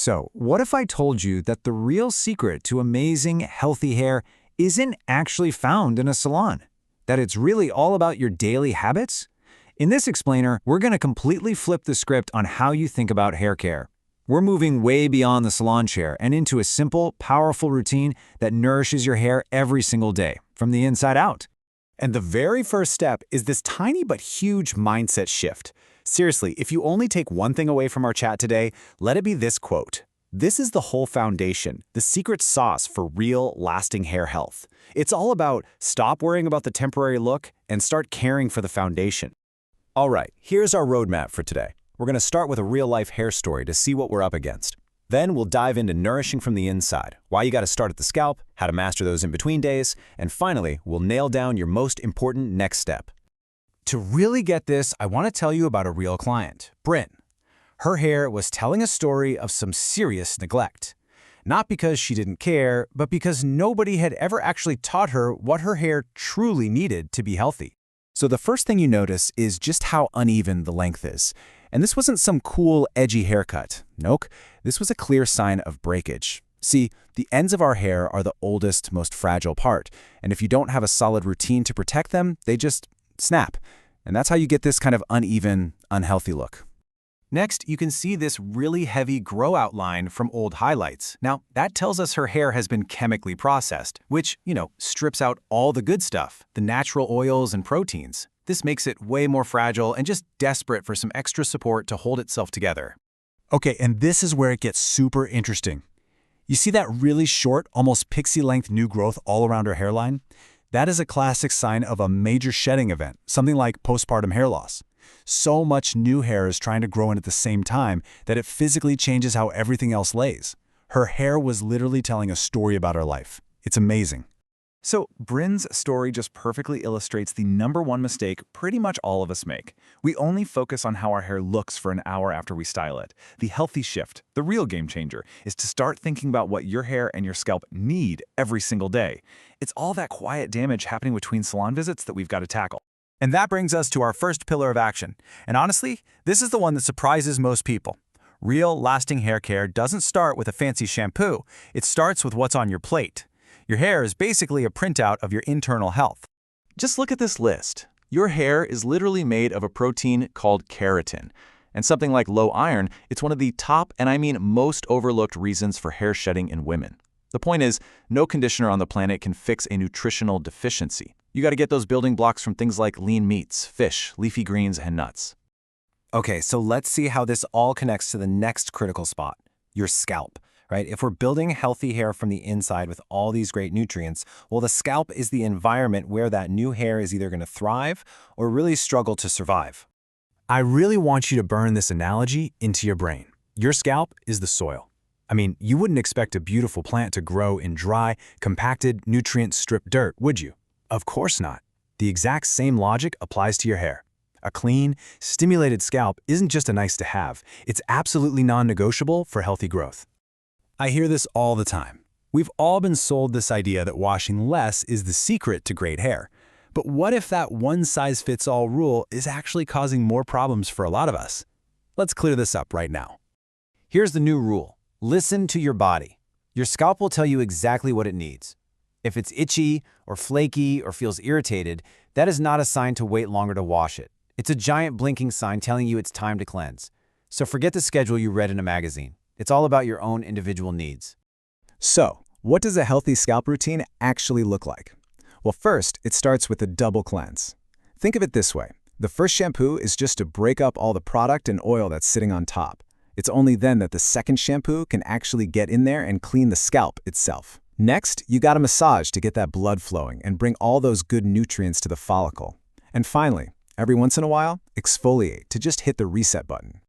So, what if I told you that the real secret to amazing, healthy hair isn't actually found in a salon? That it's really all about your daily habits? In this explainer, we're going to completely flip the script on how you think about hair care. We're moving way beyond the salon chair and into a simple, powerful routine that nourishes your hair every single day, from the inside out. And the very first step is this tiny but huge mindset shift. Seriously, if you only take one thing away from our chat today, let it be this quote. This is the whole foundation, the secret sauce for real, lasting hair health. It's all about stop worrying about the temporary look and start caring for the foundation. All right, here's our roadmap for today. We're going to start with a real-life hair story to see what we're up against. Then we'll dive into nourishing from the inside, why you got to start at the scalp, how to master those in-between days, and finally, we'll nail down your most important next step. To really get this, I want to tell you about a real client, Bryn. Her hair was telling a story of some serious neglect. Not because she didn't care, but because nobody had ever actually taught her what her hair truly needed to be healthy. So the first thing you notice is just how uneven the length is. And this wasn't some cool, edgy haircut. Nope, this was a clear sign of breakage. See, the ends of our hair are the oldest, most fragile part, and if you don't have a solid routine to protect them, they just snap. And that's how you get this kind of uneven, unhealthy look. Next, you can see this really heavy grow-out line from old highlights. Now, that tells us her hair has been chemically processed, which, strips out all the good stuff, the natural oils and proteins. This makes it way more fragile and just desperate for some extra support to hold itself together. Okay, and this is where it gets super interesting. You see that really short, almost pixie-length new growth all around her hairline? That is a classic sign of a major shedding event, something like postpartum hair loss. So much new hair is trying to grow in at the same time that it physically changes how everything else lays. Her hair was literally telling a story about her life. It's amazing. So, Bryn's story just perfectly illustrates the #1 mistake pretty much all of us make. We only focus on how our hair looks for an hour after we style it. The healthy shift, the real game changer, is to start thinking about what your hair and your scalp need every single day. It's all that quiet damage happening between salon visits that we've got to tackle. And that brings us to our first pillar of action. And honestly, this is the one that surprises most people. Real, lasting hair care doesn't start with a fancy shampoo. It starts with what's on your plate. Your hair is basically a printout of your internal health. Just look at this list. Your hair is literally made of a protein called keratin. And something like low iron, it's one of the top, and I mean most overlooked reasons for hair shedding in women. The point is, no conditioner on the planet can fix a nutritional deficiency. You got to get those building blocks from things like lean meats, fish, leafy greens, and nuts. Okay, so let's see how this all connects to the next critical spot, your scalp. Right? If we're building healthy hair from the inside with all these great nutrients, well, the scalp is the environment where that new hair is either going to thrive or really struggle to survive. I really want you to burn this analogy into your brain. Your scalp is the soil. I mean, you wouldn't expect a beautiful plant to grow in dry, compacted, nutrient-stripped dirt, would you? Of course not. The exact same logic applies to your hair. A clean, stimulated scalp isn't just a nice to have. It's absolutely non-negotiable for healthy growth. I hear this all the time. We've all been sold this idea that washing less is the secret to great hair. But what if that one-size-fits-all rule is actually causing more problems for a lot of us? Let's clear this up right now. Here's the new rule. Listen to your body. Your scalp will tell you exactly what it needs. If it's itchy or flaky or feels irritated, that is not a sign to wait longer to wash it. It's a giant blinking sign telling you it's time to cleanse. So forget the schedule you read in a magazine. It's all about your own individual needs. So, what does a healthy scalp routine actually look like? Well, first, it starts with a double cleanse. Think of it this way. The first shampoo is just to break up all the product and oil that's sitting on top. It's only then that the second shampoo can actually get in there and clean the scalp itself. Next, you got to massage to get that blood flowing and bring all those good nutrients to the follicle. And finally, every once in a while, exfoliate to just hit the reset button.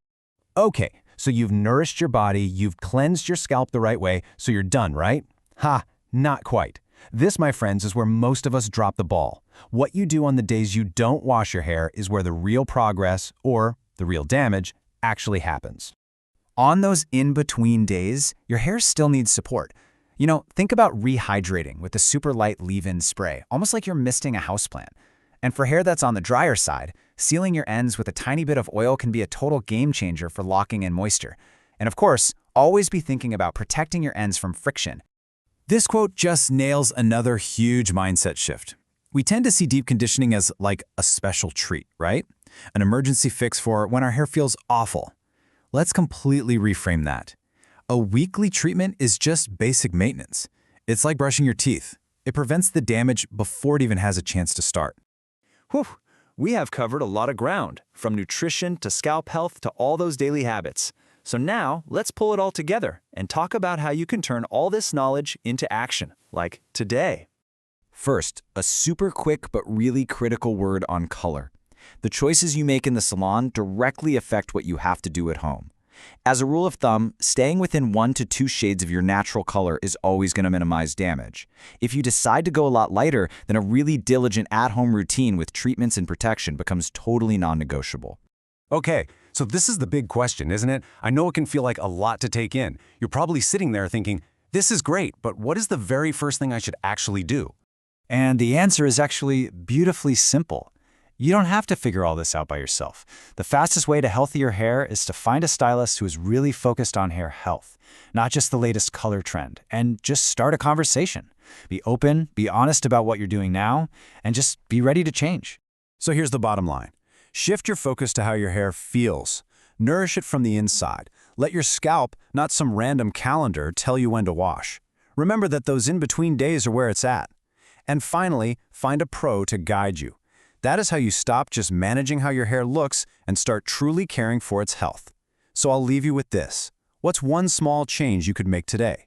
Okay. So you've nourished your body, you've cleansed your scalp the right way, so you're done, right? Ha, not quite. This, my friends, is where most of us drop the ball. What you do on the days you don't wash your hair is where the real progress, or the real damage, actually happens. On those in-between days, your hair still needs support. Think about rehydrating with a super light leave-in spray, almost like you're misting a houseplant. And for hair that's on the drier side, sealing your ends with a tiny bit of oil can be a total game changer for locking in moisture. And of course, Always be thinking about protecting your ends from friction. This quote just nails another huge mindset shift. We tend to see deep conditioning as like a special treat, right? An emergency fix for when our hair feels awful. Let's completely reframe that. A weekly treatment is just basic maintenance. It's like brushing your teeth. It prevents the damage before it even has a chance to start. Whew, we have covered a lot of ground, from nutrition to scalp health to all those daily habits. So now, let's pull it all together and talk about how you can turn all this knowledge into action, like today. First, a super quick but really critical word on color. The choices you make in the salon directly affect what you have to do at home. As a rule of thumb, staying within 1 to 2 shades of your natural color is always going to minimize damage. If you decide to go a lot lighter, then a really diligent at-home routine with treatments and protection becomes totally non-negotiable. Okay, so this is the big question, isn't it? I know it can feel like a lot to take in. You're probably sitting there thinking, this is great, but what is the very first thing I should actually do? And the answer is actually beautifully simple. You don't have to figure all this out by yourself. The fastest way to healthier hair is to find a stylist who is really focused on hair health, not just the latest color trend, and just start a conversation. Be open, be honest about what you're doing now, and just be ready to change. So here's the bottom line. Shift your focus to how your hair feels. Nourish it from the inside. Let your scalp, not some random calendar, tell you when to wash. Remember that those in-between days are where it's at. And finally, find a pro to guide you. That is how you stop just managing how your hair looks and start truly caring for its health. So I'll leave you with this. What's one small change you could make today?